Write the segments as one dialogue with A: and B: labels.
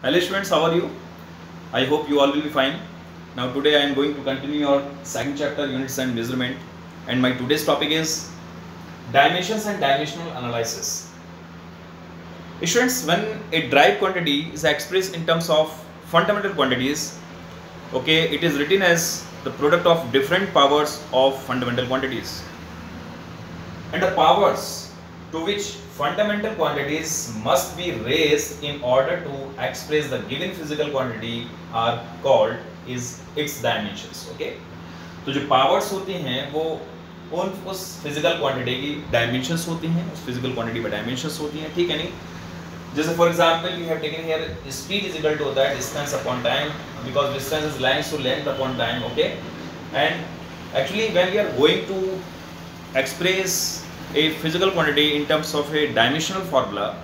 A: Hello students, how are you? I hope you all will be fine. Now today I am going to continue our second chapter, units and measurement, and my today's topic is dimensions and dimensional analysis. Students, when a derived quantity is expressed in terms of fundamental quantities, okay, it is written as the product of different powers of fundamental quantities, and the powers to which fundamental quantities must be raised in order to express the given physical quantity are called its dimensions. Okay, तो जो powers होती हैं वो उस physical quantity की dimensions होती हैं, उस physical quantity में dimensions होती हैं, ठीक है नहीं? जैसे for example we have taken here speed is equal to होता है distance upon time, because distance is length, so length upon time. Okay, and actually when we are going to express a physical quantity in terms of a dimensional formula,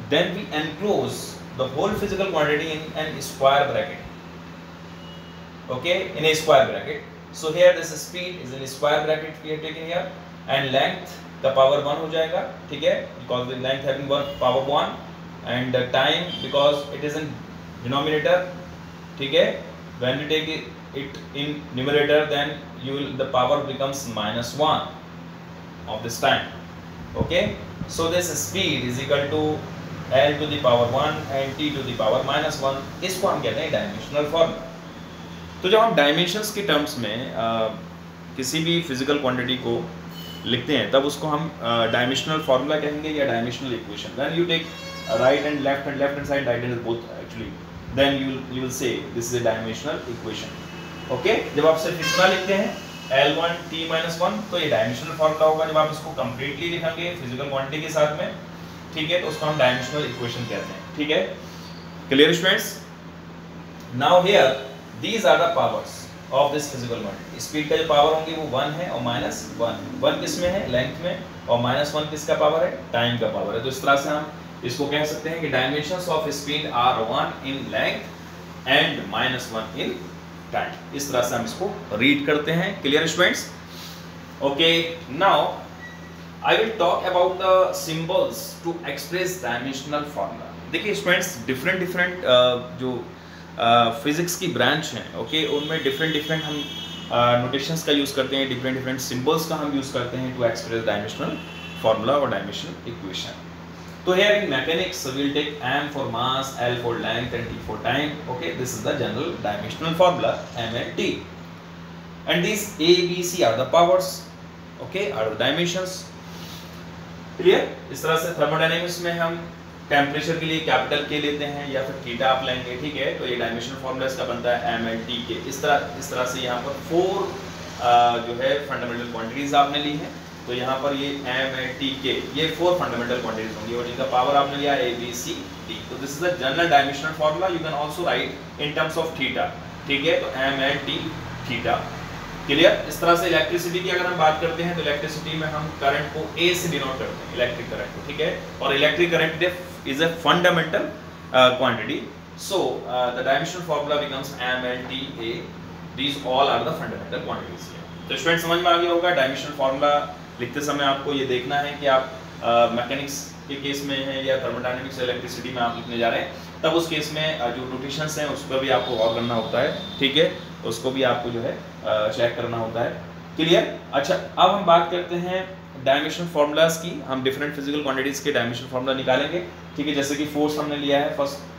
A: then we enclose the whole physical quantity in a square bracket. Okay, in a square bracket. So here this speed is in a square bracket we have taken here, and length the power 1 हो जाएगा, ठीक है, because the length having power 1, and the time because it is in denominator, ठीक है, when you take it in numerator then the power becomes -1 of this time. Okay, so this speed is equal to L to the power 1 and T to the power -1. इसको हम कहते हैं dimensional formula. तो जब हम dimensions के terms में किसी भी फिजिकल क्वांटिटी को लिखते हैं तब उसको हम डायमेंशनल फॉर्मूला कहेंगे या dimensional equation. When you take right and left hand side, right hand both actually, then you will say this is a dimensional equation. Okay, जब आप सिर्फ इतना लिखते हैं L1 T-1, तो ये डायमेंशनल फॉर्मूला होगा. जब आप इसको कंप्लीटली लिखेंगे फिजिकल क्वांटिटी के साथ में, ठीक है, तो उसको हम डायमेंशनल इक्वेशन कहते हैं. ठीक है, clear students? Now here these are the powers of this physical quantity. Speed का जो पावर होंगी वो 1 है और -1. 1 किस में है? लेंथ में, और -1 किसका पावर है? टाइम का पावर है. तो इस तरह से हम इसको कह सकते हैं कि dimensions of speed are 1 in length and -1 in time. इस तरह से हम इसको रीड करते हैं. Clear students? Okay, now I will talk about the symbols to express dimensional formula. देखिए स्टूडेंट्स, डिफरेंट जो फिजिक्स की ब्रांच हैं, ओके, उनमें डिफरेंट हम नोटेशंस का यूज़ करते हैं, डिफरेंट सिंबल्स का हम यूज़ करते हैं टू एक्सप्रेस डायमेंशनल फॉर्मूला और dimensional equation. So here in mechanics we'll take m for mass, L for length and T for time. Okay, this is the general dimensional formula, m and T, and these A, B, C are the powers. Okay, are the dimensions. Clear? इस तरह से thermodynamics में हम temperature के लिए capital K लेते हैं या फिर थीटा आप लेंगे, ठीक है, तो ये डायमेंशनल फॉर्मूला इसका बनता है m and T के. इस तरह से यहाँ पर 4 जो है फंडामेंटल क्वांटिटीज आपने ली हैं. तो यहाँ पर ये m and T के ये 4 फंडामेंटल क्वांटिटीज होंगी और जिनका पावर आपने लिया A, B, C, D. तो this is the general dimensional formula. You can also right in terms of theta, ठीक है, तो m and T theta. Clear? इस तरह से इलेक्ट्रिसिटी की अगर हम बात करते हैं तो इलेक्ट्रिसिटी में हम करंट को A से डिनोट करते हैं, इलेक्ट्रिक करंट को, ठीक है, और electric current is a fundamental quantity. So the dimensional formula becomes m and T A. These all are the fundamental quantities. तो स्टूडेंट समझ में आ गया होगा. डायमेंशनल फॉर्मूला लिखते समय आपको ये देखना है कि आप मैकेनिक्स के केस में है या थर्मोडायनेमिक्स इलेक्ट्रिसिटी में आप लिखने जा रहे हैं, तब उस केस में जो नोटेशंस हैं उस पर भी आपको गौर करना होता है, ठीक है, उसको भी आपको जो है चेक करना होता है. क्लियर? अच्छा, अब हम बात करते हैं डायमेंशनल फार्मूलाज की. हम डिफरेंट फिजिकल क्वांटिटीज के डायमेंशनल फार्मूला निकालेंगे, ठीक है. जैसे कि फोर्स हमने लिया है, first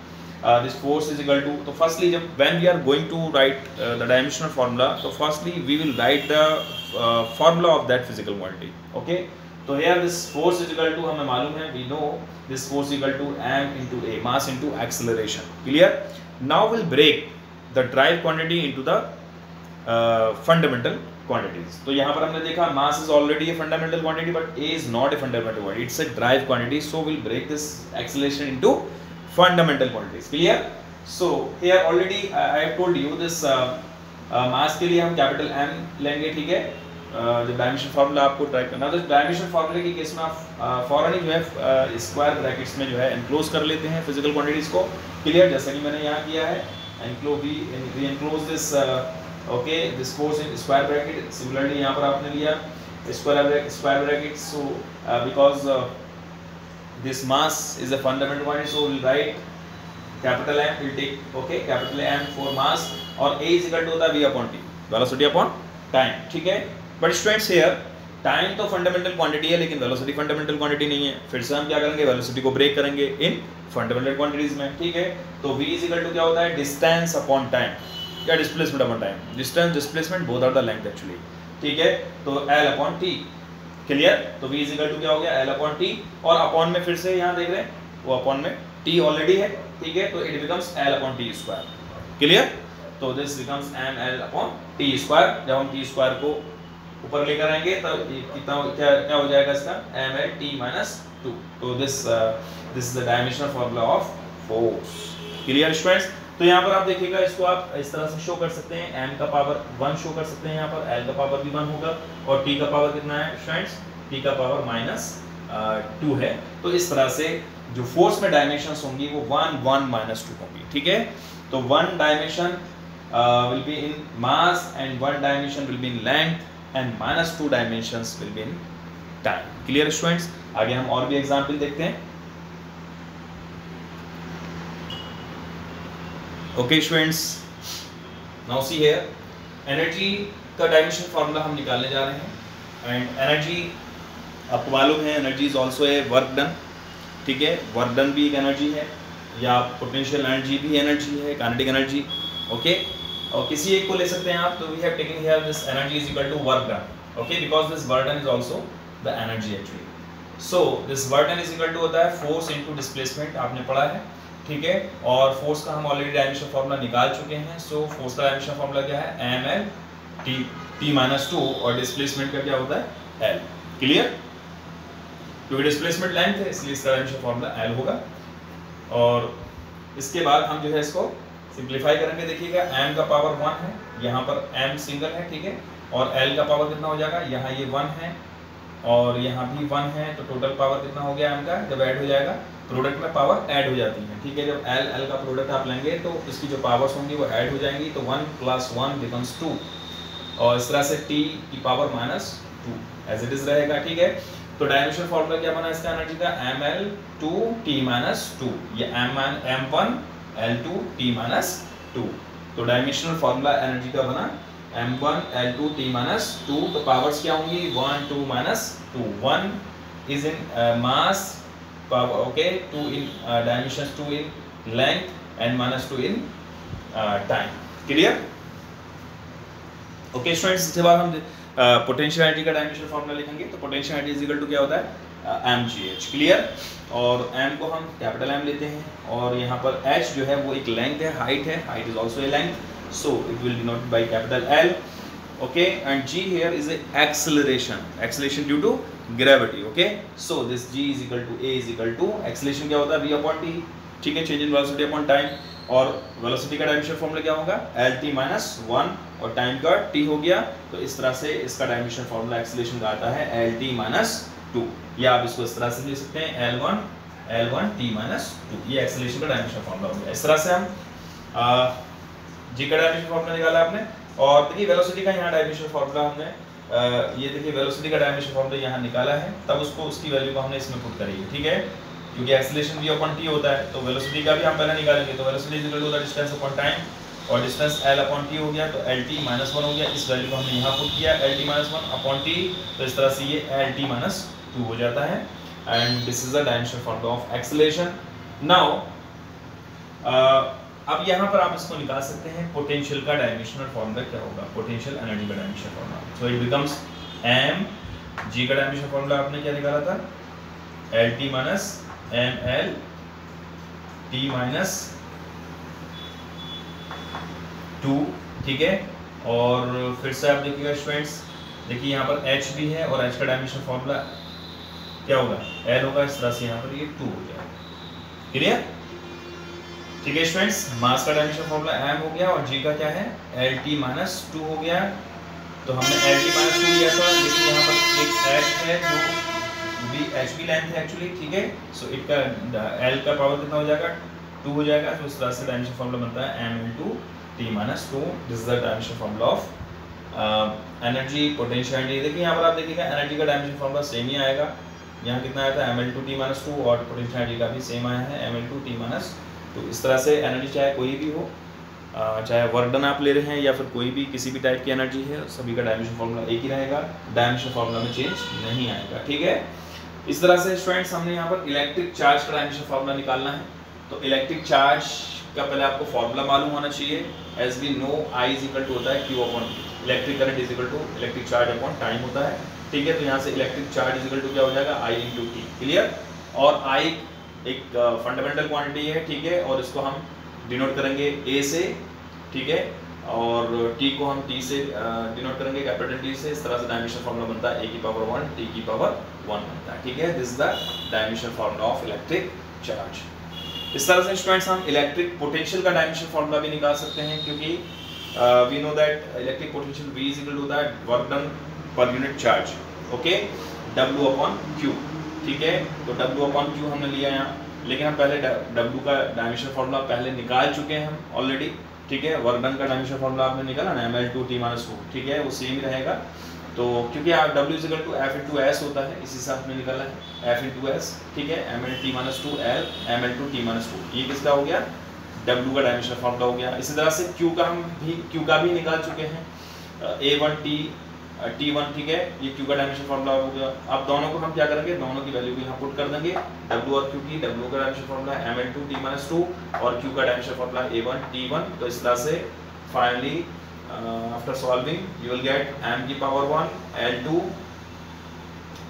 A: this force is equal to, तो firstly जब when we are going to write the dimensional formula, तो firstly we will write the formula of that physical quantity. Okay, तो here this force is equal to, हमें मालूम है, we know this force is equal to m into a, mass into acceleration. Clear? Now we'll break the drive quantity into the fundamental quantities. तो यहाँ पर हमने देखा mass is already a fundamental quantity but a is not a fundamental quantity, it's a drive quantity. So we'll break this acceleration into fundamental quantities. Clear? So here already I have told you this mass के लिए हम capital M लेंगे, ठीक है. जब dimension formula आपको try करना, तो डायमेंशन फार्मूले के केस में आप फॉरन ही जो है स्क्वायर ब्रैकेट्स में जो है एनक्लोज कर लेते हैं फिजिकल क्वांटिटीज को. क्लियर? जैसा कि मैंने यहाँ किया है, we enclose this, okay, this force in square bracket. Similarly यहाँ पर आपने लिया square bracket. So because this mass is a fundamental quantity, so we'll write capital M will take okay capital M for mass और A is equal to होता है V upon T, velocity upon time, ठीक है। But students here time तो fundamental quantity है लेकिन velocity fundamental quantity नहीं है। फिर से हम क्या करेंगे, वेलोसिटी को ब्रेक करेंगे इन फंडामेंटल क्वांटिटीज में, ठीक है। तो V इज इक्वल टू क्या होता है, डिस्टेंस अपॉन टाइम या displacement upon time, distance displacement both are the length actually, ठीक है। तो L अपॉन T, क्लियर। तो V इज इक्वल टू क्या हो गया, L अपॉन T, और अपॉन में फिर से यहाँ देख रहे हैं वो अपॉन में T ऑलरेडी है, ठीक है। तो it becomes L upon T square, clear. तो this becomes ML upon T square. जब हम T स्क्वायर को ऊपर लेकर आएंगे तब कितना क्या हो जाएगा इसका, ML T माइनस 2। तो this is the dimensional formula of force, clear students. तो यहाँ पर आप देखिएगा, इसको आप इस तरह से शो कर सकते हैं, m का पावर 1 शो कर सकते हैं यहाँ पर, l का पावर भी 1 होगा और t का पावर कितना है स्टूडेंट्स, t का पावर माइनस 2 है। तो इस तरह से जो फोर्स में डायमेंशंस होंगी वो 1 1 माइनस 2 होंगी, ठीक है। तो 1 dimension will be in mass and 1 dimension will be in length and minus 2 dimensions will be in time, clear students. आगे हम और भी एग्जांपल देखते हैं। Okay students, now see here, energy का डायमेंशन फार्मूला हम निकालने जा रहे हैं। एंड एनर्जी आपको मालूम है, energy is also a work done, ठीक है। वर्क डन भी एक एनर्जी है, या पोटेंशियल एनर्जी भी एनर्जी है, काइनेटिक एनर्जी, ओके। और किसी एक को ले सकते हैं आप। तो we have taken here this energy is equal to work done, okay, because this work done is also the energy actually. So this work done is equal to होता है फोर्स इनटू डिस्प्लेसमेंट, आपने पढ़ा है, ठीक है। और force का हम ऑलरेडी डायमेंशन फार्मूला निकाल चुके हैं। सो फोर्स का डायमेंशन फार्मूला क्या है, ml t माइनस 2, और डिस्प्लेसमेंट का क्या होता है, l, क्लियर। क्योंकि डिस्प्लेसमेंट लेंथ है इसलिए इसका डायमेंशन फार्मूला l होगा। और इसके बाद हम जो है इसको सिंप्लीफाई करेंगे। देखिएगा m का पावर 1 है, यहाँ पर m सिंगल है, ठीक है। और l का पावर कितना हो जाएगा, यहाँ ये 1 है और यहाँ भी 1 है, तो टोटल पावर कितना हो गया m का, जब ऐड हो जाएगा प्रोडक्ट में पावर ऐड हो जाती है, ठीक है। जब l का प्रोडक्ट आप लेंगे तो इसकी जो पावर्स होंगी वो ऐड हो जाएंगी, तो 1 + 1 बिकम्स 2, और इस तरह से t की पावर -2 एज इट इज रहेगा, ठीक है। तो डायमेंशन फार्मूला क्या बना इसका एनर्जी का, ml 2 t - 2, ये m1 l2 t - 2। तो डायमेंशनल फार्मूला एनर्जी का बना m1 l2 t - 2। तो पावर्स क्या होंगी, 1 2 - 2, 1 is in mass power, okay, 2 in dimensions, 2 in length and -2 in time, clear। okay students, इसके बाद हम पोटेंशियल एनर्जी का डायमेंशन फार्मूला लिखेंगे। तो potential energy is equal to क्या होता है, mgh, क्लियर। और m को हम कैपिटल M लेते हैं, और यहाँ पर h जो है वो एक लेंथ है, हाइट है, height is also A length, so it will denoted by capital L, okay, and g here is a acceleration due to gravity, okay। so this g is equal to a is equal to acceleration क्या होता है, v upon t, ठीक है, change in velocity upon time. और velocity का dimension formula क्या होगा, lt - 1, और टाइम का t हो गया। तो इस तरह से इसका डायमेंशन फार्मूला एक्सेलरेशन का आता है lt - 2, या आप इसको इस तरह से लिख सकते हैं l1 t - 2, ये एक्सेलरेशन का डायमेंशन फार्मूला हो गया। इस तरह से हम g का डायमेंशन फार्मूला निकाला आपने। और देखिए वेलोसिटी का यहाँ डायमेंशन फार्मूला हमने ये देखिए वेलोसिटी का डायमेंशन फार्मूला यहाँ निकाला है, तब उसको उसकी वैल्यू को हमने इसमें पुट करी है, ठीक है। क्योंकि एक्सेलरेशन v अपॉन t होता है, तो वेलोसिटी का भी हम पहले निकालेंगे। तो velocity is equal to the distance upon time, और डिस्टेंस l अपॉन t हो गया, तो lt - 1 हो गया। इस वैल्यू को हमने यहाँ पुट किया, lt - 1 अपॉन t, तो इस तरह से ये lt - 2 हो जाता है। And this is the dimension formula of acceleration. Now अब यहाँ पर आप इसको निकाल सकते हैं, पोटेंशियल का डायमेंशनल फार्मूला क्या होगा, पोटेंशियल एनर्जी का dimension formula. So it becomes m, g का डायमेंशन फार्मूला आपने क्या निकाला था, lt - ml t - 2, ठीक है। और फिर से आप देखिएगा स्टूडेंट्स, देखिए यहाँ पर h भी है, और h का डायमेंशन फार्मूला क्या होगा, l होगा। इस तरह से यहाँ पर ये 2 हो जाएगा, क्लियर, ठीक है स्टूडेंट्स। मास का डायमेंशन फार्मूला m हो गया, और g का क्या है, lt - 2 हो गया। तो हमने lt - 2 लिया था, लेकिन यहाँ पर एक h है जो भी h भी लेंथ है एक्चुअली, ठीक है। सो इट का l का पावर कितना हो जाएगा, 2 हो जाएगा। तो इस तरह से डायमेंशन फार्मूला बनता है m × t - 2। This is the dimension formula of energy, potential energy. देखिए यहाँ पर आप देखिएगा एनर्जी का डायमेंशन फार्मूला सेम ही आएगा। यहाँ कितना आया था, m × t - 2, और पोटेंशियल एनर्जी का भी सेम आया है, m × t तो इस तरह से एनर्जी चाहे कोई भी हो, चाहे वर्क डन आप ले रहे हैं या फिर कोई भी किसी भी टाइप की एनर्जी है, सभी का डायमेंशन फार्मूला एक ही रहेगा, डायमेंशन फार्मूला में चेंज नहीं आएगा। ठीक है, इस तरह से स्टूडेंट्स हमने यहाँ पर इलेक्ट्रिक चार्ज का डायमेंशन फार्मूला निकालना है। तो इलेक्ट्रिक चार्ज का पहले आपको फार्मूला मालूम होना चाहिए। As we know I is equal to होता है Q upon electric current is equal to electric charge upon time होता है। ठीक है, तो यहाँ से electric charge is equal to क्या हो जाएगा, I इंटू टी। क्लियर, और I एक फंडामेंटल क्वांटिटी है। ठीक है, और इसको हम डिनोट करेंगे A से। ठीक है, और T को हम T से डिनोट करेंगे, कैपिटल T से। इस तरह से डायमेंशन फार्मूला बनता है A की पावर 1 T की पावर 1 बनता है। ठीक है, this is the dimension formula of electric charge. इस तरह से स्टूडेंट्स हम इलेक्ट्रिक पोटेंशियल का डायमेंशन फार्मूला भी निकाल सकते हैं, क्योंकि we know that electric potential V is equal to that work done per unit charge. Okay, W upon Q। ठीक है, तो W अपॉन Q हमने लिया यहाँ, लेकिन हम पहले W का डायमेंशन फार्मूला पहले निकाल चुके हैं हम ऑलरेडी। ठीक है, वर्क डन का डायमेंशन फार्मूला आपने निकाला ना, ml2t-2। ठीक है, वो सेम ही रहेगा। तो क्योंकि W is equal to F into S होता है, इसी से आपने निकाला है F इंटू S। ठीक है, ml2 ml2t-2, ये किसका हो गया, W का डायमेंशन फार्मूला हो गया। इसी तरह से Q का भी निकाल चुके हैं, A1 T1। ठीक है, ये Q का डायमेंशन फार्मूला हो गया। अब दोनों को हम क्या करेंगे, दोनों की वैल्यू को यहाँ पुट कर देंगे, W और Q की। W का डायमेंशन फार्मूला ml2t-2 और Q का डायमेंशन फार्मूला A1 T1। तो इस तरह से finally after solving you will gate m की पावर 1 L2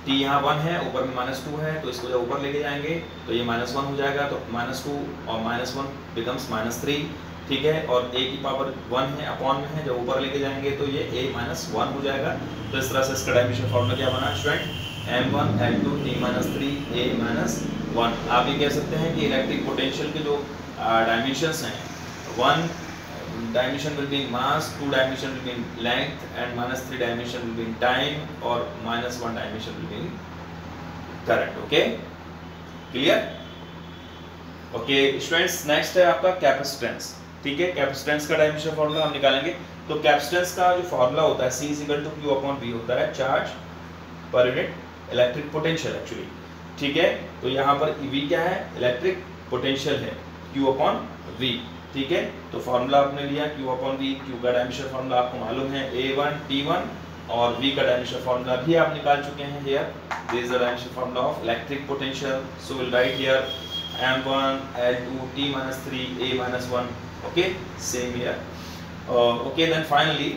A: T, यहाँ 1 है, ऊपर में -2 है, तो इसको जब ऊपर लेके जाएंगे तो ये -1 हो जाएगा, तो -2 और -1 बिकम्स -3। ठीक है, और A की पावर 1 है, अपॉन में है, जब ऊपर लेके जाएंगे तो ये A-1 हो जाएगा। तो इस तरह से इसका डायमेंशन फार्मूला क्या बना student, M1 L2 T-3 A-1। आप ये कह सकते हैं कि इलेक्ट्रिक पोटेंशियल के जो डायमेंशंस हैं, 1 dimension will be in mass, 2 dimension will be in length, and -3 dimension will be in time, और -1 dimension will be in current. Okay, clear? Okay students, next है आपका कैपेसिटेंस। ठीक है, कैपेसिटेंस का dimension formula हम निकालेंगे। तो कैपेसिटेंस का जो फार्मूला होता है C is equal to Q upon V होता है, charge per unit electric potential actually. ठीक है, तो यहाँ पर V क्या है, इलेक्ट्रिक पोटेंशियल है, Q अपॉन V। ठीक है, तो फार्मूला आपने लिया Q अपॉन V। Q का डायमेंशन फार्मूला आपको मालूम है A1 T1, और V का डायमेंशन फार्मूला भी आप निकाल चुके हैं। Here this is the dimension formula of electric potential, so will write here M1 L2 T-3 A-1। Okay, same here. Okay, then finally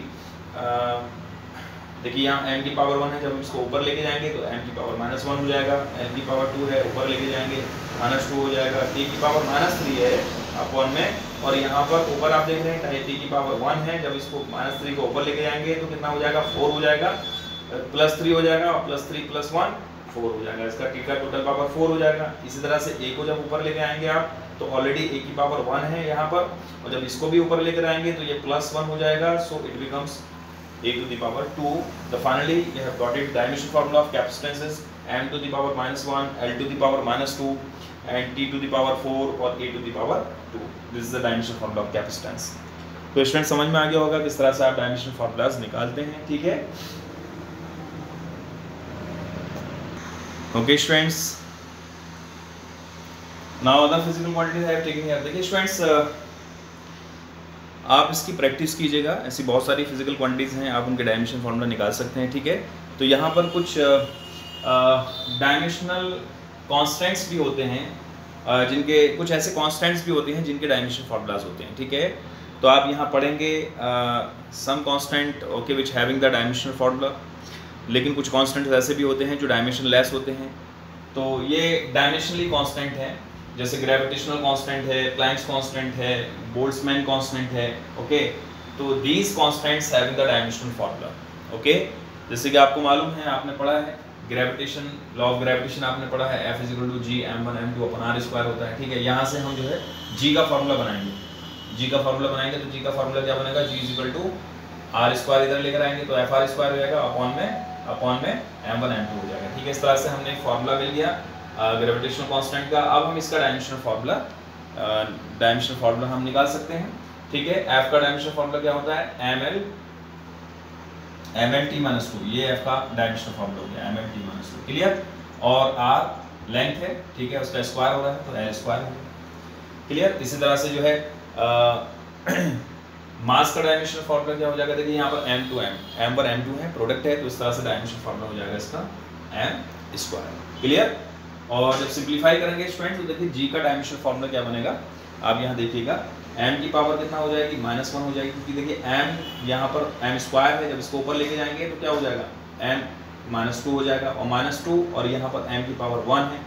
A: देखिए यहाँ m की पावर 1 है, जब हम इसको ऊपर लेके जाएंगे तो m की पावर -1 हो जाएगा, n की पावर 2 है, ऊपर लेके जाएंगे -2 हो जाएगा, t की पावर -3 है अपॉन में, और यहाँ पर ऊपर आप देख रहे हैं t की पावर 1 है, जब इसको -3 को ऊपर लेके जाएंगे तो कितना हो जाएगा, 4 हो जाएगा, +3 हो जाएगा, और +3 + 1 4 हो जाएगा, इसका t का टोटल पावर 4 हो जाएगा। इसी तरह से a को जब ऊपर लेके आएंगे आप तो ऑलरेडी a की पावर 1 है यहाँ पर, और जब इसको भी ऊपर लेकर आएंगे तो ये +1 हो जाएगा, so it becomes a to the power 2. So finally you have got it. Dimension formula of capacitance is m to the power -1, L to the power -2, and t to the power 4 और a to the power 2. This is the dimension formula of capacitance. तो student समझ में आ गया होगा किस तरह से आप डायमेंशन फॉर्मूलाज निकालते हैं। ठीक है, okay students, now other physical quantities I have taken here. देखिए स्टूडेंट्स, आप इसकी प्रैक्टिस कीजिएगा, ऐसी बहुत सारी फिजिकल क्वांटिटीज़ हैं, आप उनके डायमेंशन फार्मूला निकाल सकते हैं। ठीक है, तो यहाँ पर कुछ डायमेंशनल कांस्टेंट्स भी होते हैं, जिनके कुछ ऐसे कांस्टेंट्स भी होते हैं जिनके डायमेंशन फार्मूलाज होते हैं। ठीक है, तो आप यहाँ पढ़ेंगे some constant okay which having the dimensional formula, लेकिन कुछ कांस्टेंट्स ऐसे भी होते हैं जो डायमेंशन लेस होते हैं। तो ये डायमेंशनली कांस्टेंट है, जैसे ग्रेविटेशनल कांस्टेंट है, प्लैंक्स कांस्टेंट है, बोल्ट्जमैन कांस्टेंट है। ओके, तो these constants having the dimensional formula. Okay, जैसे कि आपको मालूम है, आपने पढ़ा है ग्रेविटेशन, लॉ ऑफ ग्रेविटेशन आपने पढ़ा है, F = G m1 m2 / r² होता है। ठीक है, यहाँ से हम जो है G का फार्मूला बनाएंगे। G का फार्मूला बनाएंगे तो G का फार्मूला क्या बनेगा, G = r² इधर लेकर आएंगे तो FR² हो जाएगा, अपॉन में m1 m2 हो जाएगा। ठीक है, इस तरह से हमने एक फार्मूला मिल गया ग्रेविटेशनल कांस्टेंट का। अब हम इसका डायमेंशनल फार्मूला हम निकाल सकते हैं। ठीक है, F का डायमेंशनल फार्मूला क्या होता है, ml/t-2, ये F का डायमेंशनल फार्मूला हो गया, ml/t-2। क्लियर, और R लेंथ है, ठीक है, उसका स्क्वायर हो रहा है तो L² हो गया। क्लियर। इसी तरह से जो है मास का डायमेंशनल फॉर्मूला क्या हो जाएगा, देखिए यहाँ पर m2 m पर m2 है, प्रोडक्ट है, तो इस तरह से डायमेंशनल फॉर्मूला हो जाएगा इसका m²। क्लियर। और जब सिंप्लीफाई करेंगे स्टूडेंट तो देखिए g का डायमेंशनल फॉर्मूला क्या बनेगा, आप यहाँ देखिएगा m की पावर कितना हो जाएगी, -1 हो जाएगी, क्योंकि देखिए m यहाँ पर m² है, जब इसको ऊपर लेके जाएंगे तो क्या हो जाएगा, m -2 हो जाएगा, और -2 और यहाँ पर m की पावर 1 है,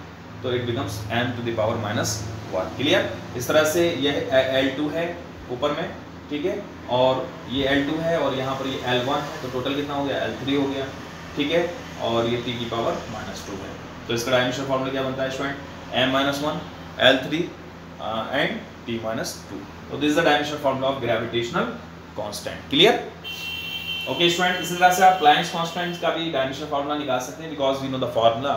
A: तो इट बिकम्स m⁻⁻1। क्लियर। इस तरह से यह L2 है ऊपर में, ठीक है, और ये L2 है और यहाँ पर ये L1 है, तो टोटल कितना हो गया, L3 हो गया, ठीक है, और ये t की पावर -2 है। तो इसका डायमेंशनल फॉर्मूला क्या बनता है student, m-1 L3 and t-2। तो this is the dimensional formula of gravitational constant. Clear. Okay student, इसी तरह से आप प्लैंक्स कांस्टेंट का भी डायमेंशनल फॉर्मूला निकाल सकते हैं, because we know the formula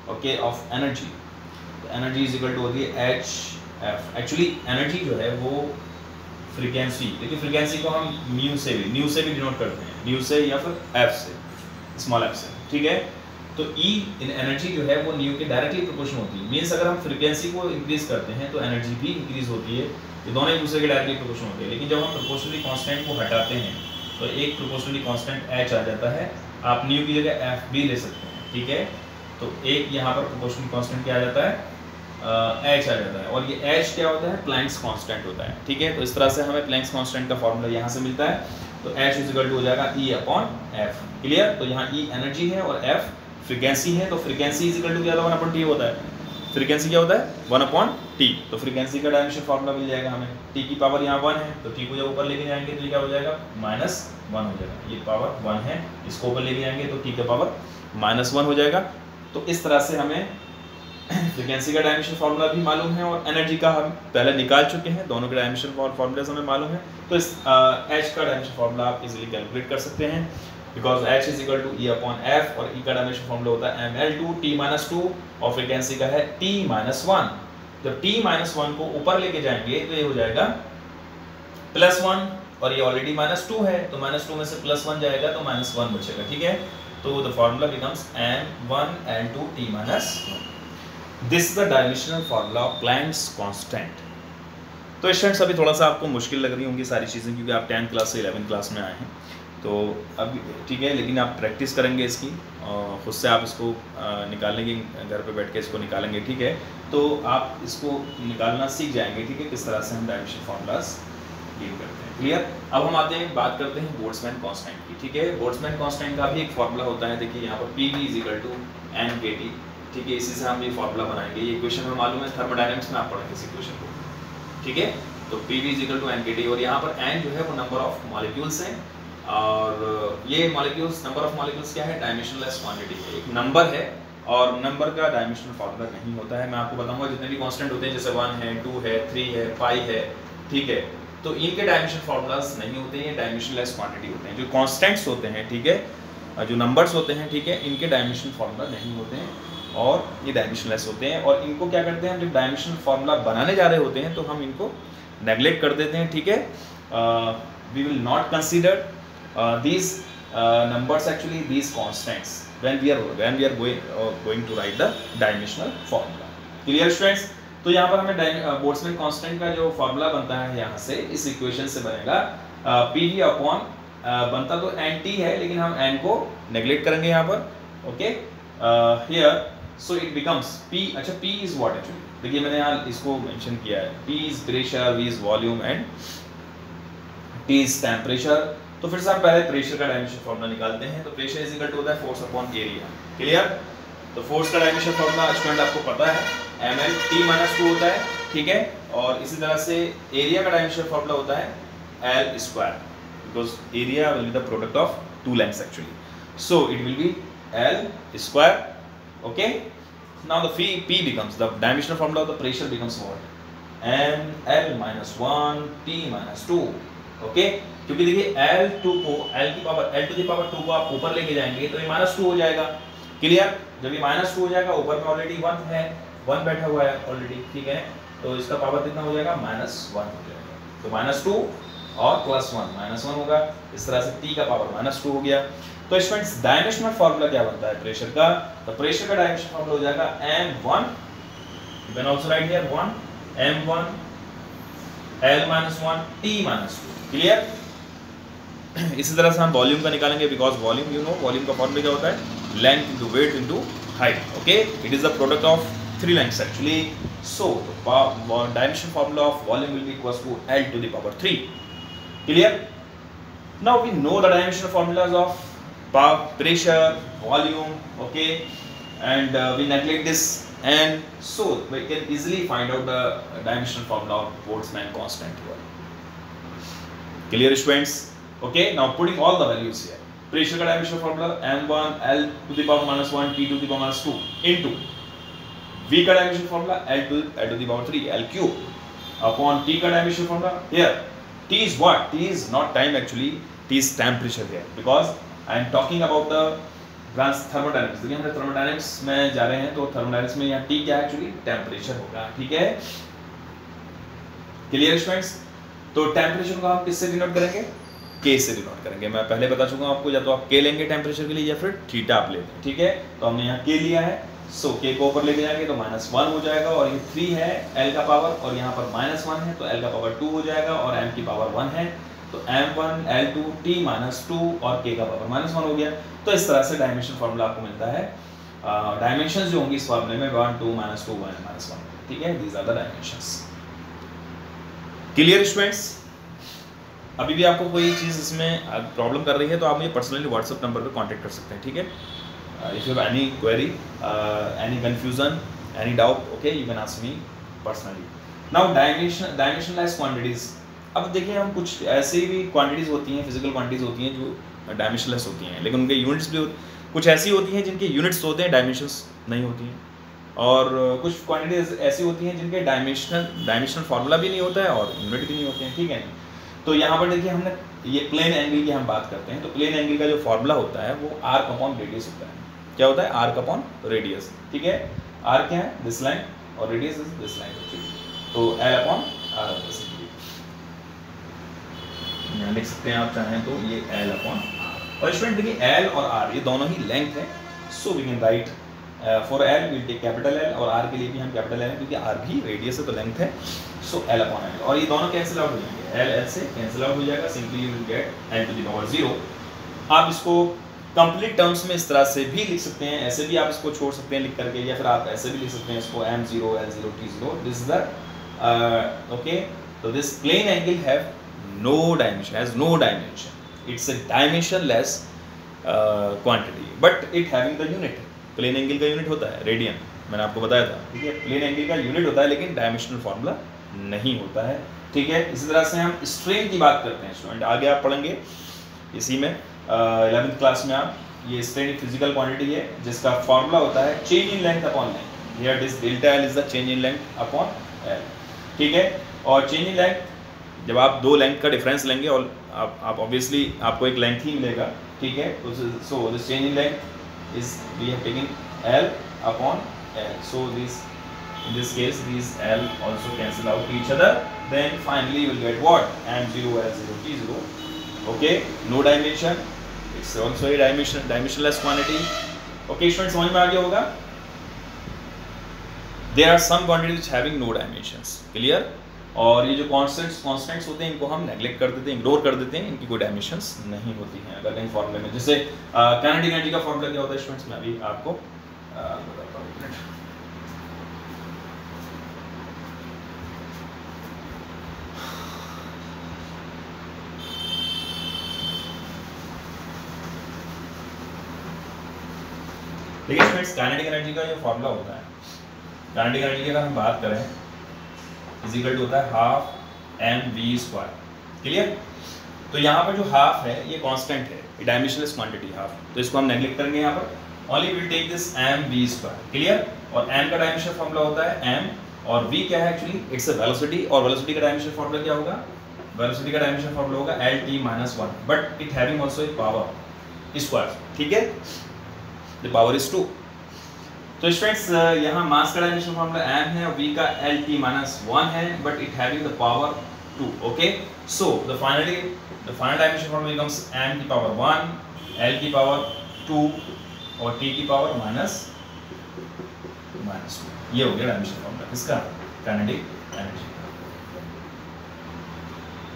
A: okay of energy. Energy is equal to होती है hf। एक्चुअली एनर्जी जो है वो फ्रीक्वेंसी, देखिए फ्रीक्वेंसी को हम न्यू से भी डिनोट करते हैं, न्यू से या फिर f से, स्मॉल f से, ठीक है। तो E इन एनर्जी जो है वो न्यू के डायरेक्टली प्रोपोर्शनल होती है, मींस अगर हम फ्रीक्वेंसी को इंक्रीज करते हैं तो एनर्जी भी इंक्रीज होती है, ये दोनों एक दूसरे के डायरेक्टली प्रोपोर्शनल होते हैं। लेकिन जब हम प्रोपोर्शनली कांस्टेंट को हटाते हैं तो एक प्रोपोर्शनली कांस्टेंट h आ जाता है, आप न्यू की जगह f भी ले सकते हैं, ठीक है। तो एक यहाँ पर प्रोपोर्शनल कांस्टेंट क्या आ जाता है, h आ जाता है, और ये h क्या होता है, प्लैंक्स कांस्टेंट होता है, ठीक है। तो इस तरह से हमें प्लैंक्स कांस्टेंट का फॉर्मूला यहाँ से मिलता है, तो h इज इक्वल टू हो जाएगा E/f। क्लियर। तो यहाँ E एनर्जी है और f फ्रीक्वेंसी है, तो फ्रीक्वेंसी इज इक्वल टू क्या होता है, 1/t होता है। फ्रीक्वेंसी क्या होता है, 1/t। तो फ्रीक्वेंसी का डायमेंशनल फॉर्मूला मिल जाएगा हमें, t की पावर यहाँ 1 है, तो t को जब ऊपर लेके जाएंगे तो ये क्या हो जाएगा, -1 हो जाएगा, ये पावर 1 है, इसको ऊपर लेके जाएंगे तो t का पावर -1 हो जाएगा। तो इस तरह से हमें फ्रीक्वेंसी का डायमेंशनल फार्मूला भी मालूम है और एनर्जी का हम पहले निकाल चुके हैं, दोनों के डायमेंशनल फार्मूले हमें मालूम है। तो इस h का डायमेंशनल फार्मूला आप इजीली कैलकुलेट कर सकते हैं, because h is equal to E/f और E का डायमेंशनल फार्मूला होता है mL2 t-2 और फ्रीक्वेंसी का है t-1। जब t-1 को ऊपर लेके जाएंगे तो ये हो जाएगा +1, और ये ऑलरेडी -2 है, तो -2 में से +1 जाएगा तो -1 बचेगा, ठीक है। तो the formula becomes m1L2 t-1। This is the dimensional formula of Planck's constant. तो स्टूडेंट्स अभी थोड़ा सा आपको मुश्किल लग रही होंगी सारी चीज़ें, क्योंकि आप 10th क्लास से 11th क्लास में आए हैं, तो अब ठीक है, लेकिन आप प्रैक्टिस करेंगे इसकी, खुद से आप इसको निकालेंगे, घर पे बैठ के इसको निकालेंगे, ठीक है। तो आप इसको निकालना सीख जाएंगे, ठीक है, किस तरह से हम डायमेंशनल फार्मूलाज डील करते हैं। क्लियर। अब हम आते हैं, बात करते हैं बोल्ट्जमैन कांस्टेंट की, ठीक है। बोल्ट्जमैन कांस्टेंट का भी एक फार्मूला होता है, देखिए यहाँ पर PV = n/kT, ठीक है। इसी से हम ये फार्मूला बनाएंगे, ये इक्वेशन हमें मालूम है, थर्मोडायनामिक्स में आप पढ़ेंगे इस इक्वेशन को, ठीक है। तो PV = n/kT, और यहाँ पर n जो है वो नंबर ऑफ मॉलिक्यूल्स हैं, और ये मॉलिक्यूल्स, नंबर ऑफ मॉलिक्यूल्स क्या है, डायमेंशनलेस क्वांटिटी है, एक नंबर है, और नंबर का डायमेंशनल फार्मूला नहीं होता है। मैं आपको बताऊंगा जितने भी कांस्टेंट होते हैं, जैसे 1 है, 2 है, 3 है, पाई है, ठीक है, तो इनके डायमेंशनल फार्मूलाज नहीं होते हैं, ये डायमेंशनलेस क्वांटिटी होते हैं। जो कांस्टेंट्स होते हैं, ठीक है, जो नंबर्स होते हैं, ठीक है, इनके डायमेंशनल फार्मूला नहीं होते हैं और ये डायमेंशनलेस होते हैं। और इनको क्या करते हैं, जब डायमेंशनल फार्मूला बनाने जा रहे होते हैं तो हम इनको नेगलेक्ट कर देते हैं, ठीक है। We will not consider these numbers, actually these constants, when we are going to write the dimensional formula. Clear students? तो यहाँ पर हमें बोल्ट्जमैन कांस्टेंट का जो फार्मूला बनता है, यहाँ से इस इक्वेशन से बनेगा PV/ बनता तो NT है, लेकिन हम N को नेगलेक्ट करेंगे यहाँ पर, okay. Here so it becomes P, अच्छा P इज व्हाट एक्चुअली, देखिए मैंने यहाँ इसको मेंशन किया है, P is pressure, V is volume and T is temperature. तो फिर से हम पहले प्रेशर का डायमेंशन फार्मूला निकालते हैं। तो प्रेशर इज इक्वल टू होता है फोर्स अपॉन एरिया। क्लियर। तो फोर्स का डायमेंशन फार्मूला स्टूडेंट आपको पता है, ml t-2 होता है, ठीक है। और इसी तरह से एरिया का डायमेंशन फार्मूला होता है L², because area will be the product of two lengths actually, so it will be L², okay. Now the P becomes the dimensional formula of the pressure becomes what, mL-1 t-2, okay. क्योंकि देखिए L2 को L⁻² को आप ऊपर लेके जाएंगे तो ये -2 हो जाएगा। क्लियर। जब ये -2 हो जाएगा, ऊपर में ऑलरेडी 1 है, 1 बैठा हुआ है ऑलरेडी, ठीक है, तो इसका पावर कितना हो जाएगा, -1 हो जाएगा। तो -2 और +1 -1 होगा, इस तरह से T का पावर -2 हो गया। तो स्टूडेंट्स डायमेंशनल फार्मूला क्या बनता है प्रेशर का, तो प्रेशर का डायमेंशनल फार्मूला हो जाएगा m1, you can also write here 1 m1 L minus 1 T minus 2। Clear? इसी तरह से हम वॉल्यूम का निकालेंगे, because volume you know volume का फॉर्मूला क्या होता है, length into weight into height. Okay, it is the product of three lengths actually. So dimension formula of volume will be equals to L to the power 3। Clear? Now we know the dimensional formulas of pressure, volume, okay, and we neglect this, and so we can easily find out the dimensional formula of Boltzmann constant here. Clear students? Okay, now putting all the values here. Pressure का dimensional formula m1 L to the power minus 1 T to the power minus 2 into V का dimensional formula L to the power 3 L cube upon T का dimensional formula here. T is what? T is not time actually. T is temperature here because I am talking about the thermodynamics. देखिए हम thermodynamics में जा रहे हैं, तो thermodynamics में यहाँ T क्या है actually? टेम्परेचर होगा। ठीक है? Clear students? तो टेम्परेचर को हम किससे डिनोट करेंगे? K से डिनोट करेंगे। मैं पहले बता चुका हूँ आपको, या तो आप K लेंगे टेम्परेचर के लिए या फिर थीटा आप लेते हैं। ठीक है? तो हमने यहाँ K लिया है, सो K को ऊपर लेके जाएंगे तो -1 हो जाएगा, और ये 3 है L का पावर, और यहाँ पर -1 है तो L का पावर 2 हो जाएगा, और M की पावर 1 है तो m1 L2 T माइनस 2 और K का पावर -1 हो गया। तो इस तरह से डायमेंशन फार्मूला आपको मिलता है। डायमेंशंस जो होंगी इस फार्मूले में 1 2 -2 1 -1। ठीक है, these are the dimensions. Clear students? अभी भी आपको कोई चीज़ इसमें प्रॉब्लम कर रही है तो आप मुझे पर्सनली व्हाट्सएप नंबर पे कांटेक्ट कर सकते हैं। ठीक है? If you have any query, any confusion, any doubt, okay, you can ask me personally. Now dimensionalized quantities. अब देखिए, हम कुछ ऐसे भी क्वांटिटीज़ होती हैं, फिजिकल क्वांटिटीज़ होती हैं जो डायमेंशनलेस होती हैं, लेकिन उनके यूनिट्स भी कुछ ऐसी होती हैं जिनके यूनिट्स होते हैं, डायमेंशंस नहीं होती हैं, और कुछ क्वांटिटीज ऐसी होती हैं जिनके डायमेंशनल फार्मूला भी नहीं होता है और यूनिट भी नहीं होते हैं। ठीक है? तो यहाँ पर देखिए, हमने ये प्लेन एंगल की हम बात करते हैं, तो प्लेन एंगल का जो फार्मूला होता है वो आर्क अपॉन रेडियस होता है। क्या होता है? Arc upon radius. ठीक है? आर्क क्या है? दिस लाइन, और रेडियस इज दिस लाइन। तो L अपॉन आर यहाँ लिख सकते हैं आप चाहें तो, ये L अपॉन आर। और स्टूडेंट देखिए, L और R ये दोनों ही लेंथ है, so we can write for L will take capital L, और R के लिए भी हम कैपिटल L, क्योंकि R भी रेडियस है तो लेंथ है, सो L अपॉन L। और ये दोनों कैंसिल आउट हो जाएंगे, L से कैंसिल आउट हो जाएगा, simply you will get L to the power 0। आप इसको कंप्लीट टर्म्स में इस तरह से भी लिख सकते हैं, ऐसे भी आप इसको छोड़ सकते हैं लिख करके, या फिर आप ऐसे भी लिख सकते हैं इसको m0 L0 T0। This is the okay, तो this plane angle have no dimension, has no dimension, it's a dimensionless quantity, but it having the unit। Plane angle का यूनिट होता है रेडियन, मैंने आपको बताया था। ठीक है? प्लेन एंगल का यूनिट होता है लेकिन डायमेंशनल फार्मूला नहीं होता है। ठीक है? इसी तरह से हम स्ट्रेन की बात करते हैं स्टूडेंट, आगे आप पढ़ेंगे इसी में 11th क्लास में आप, ये स्ट्रेन एक फिजिकल क्वांटिटी है जिसका फार्मूला होता है change in length upon length. Here this delta L is the change in length upon L। ठीक है? और चेंज इन लेंथ, जब आप दो लेंथ का डिफरेंस लेंगे और आप ऑब्वियसली आपको एक लेंथ ही मिलेगा। ठीक है? So this change in length is we have taken L upon L, so this in this case these L also cancel out each other, then finally you will get what? m0 L0 T0। okay, no dimension, it's also a dimensionless quantity। okay students, समझ में आ गया होगा? there are some quantities which having no dimensions। clear? और ये जो constants होते हैं इनको हम नेग्लेक्ट कर देते हैं, इग्नोर कर देते हैं, इनकी कोई डायमेंशंस नहीं होती हैं अगर कहीं फॉर्मूले में। जैसे काइनेटिक एनर्जी का फॉर्मूला क्या होता है स्टूडेंट्स, मैं अभी आपको बताता हूँ। एक मिनट, देखिए स्टूडेंट्स, काइनेटिक एनर्जी का जो फॉर्मूला होता है, काइनेटिक एनर्जी की अगर हम बात करें, इजिकल टू होता है हाफ mv²। क्लियर? तो यहाँ पर जो हाफ है ये कांस्टेंट है, ये डायमेंशनलेस क्वांटिटी हाफ, तो इसको हम नेग्लेक्ट करेंगे यहाँ पर। Only will take this mv²। Clear? और m का डायमेंशन फार्मूला होता है m, और v क्या है एक्चुअली, इट्स अ वेलोसिटी, और वेलोसिटी का डायमेंशन फार्मूला क्या होगा? वेलोसिटी का डायमेंशन फार्मूला होगा Lt-1, but it having also a power square. ठीक है? The power is 2। तो स्टूडेंट्स, यहाँ मास का डायमेंशन फार्मूला m है और v का Lt-1 है, but it having the power 2। Okay, so the final dimension formula becomes m की पावर 1, l की पावर 2 और t की पावर माइनस 2। ये हो गया डायमेंशन फार्मूला किसका? Kinetic energy.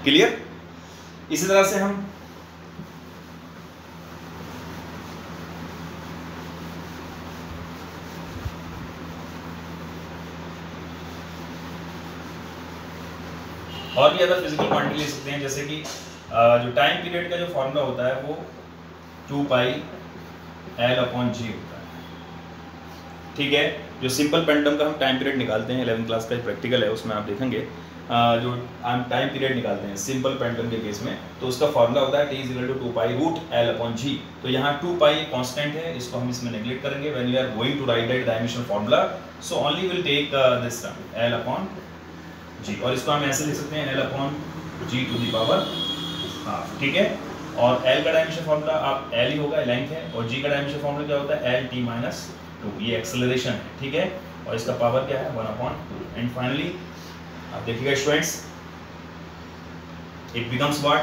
A: क्लियर? इसी तरह से हम और भी अदर फिजिकल क्वांटिटी ले सकते हैं, जैसे कि जो टाइम पीरियड का जो फॉर्मूला होता है वो 2 पाई L अपॉन जी होता है, ठीक है। जो सिंपल पेंडुलम का हम टाइम पीरियड निकालते हैं, 11th क्लास का प्रैक्टिकल है उसमें आप देखेंगे, जो हम टाइम पीरियड निकालते हैं सिंपल पेंडुलम के केस में, तो उसका फॉर्मूला होता है t is equal to 2 pi root L upon G. तो यहाँ 2 पाई कांस्टेंट है, इसको हम इसमें नेग्लेक्ट करेंगे when we are going to write that dimensional formula, so only will take this term L upon G, और इसको हम ऐसे लिख सकते हैं L upon G to the power half, ठीक है। और L का डायमेंशन फॉर्मूला आप L ही होगा, लेंथ है, और G का डायमेंशन फॉर्मूला क्या होता है L t माइनस 2, ये एक्सेलरेशन है, ठीक है। और इसका पावर क्या है 1 अपॉन 2। एंड फाइनली आप देखिएगा students, it becomes what,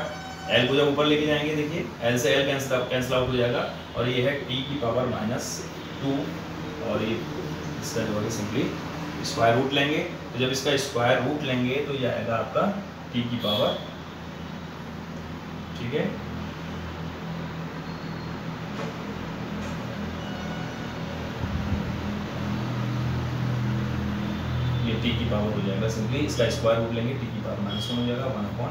A: L को जब ऊपर लेके जाएंगे देखिए L से L कैंसिल आउट हो जाएगा, और ये है t की पावर माइनस 2, और ये इसका जो है सिंपली स्क्वायर रूट लेंगे, तो जब इसका स्क्वायर रूट लेंगे तो ये आएगा आपका t की पावर, ठीक है। ये t की पावर हो जाएगा, सिंपली इसका स्क्वायर रूट लेंगे, t की पावर माइनस 1 हो जाएगा 1 अपॉन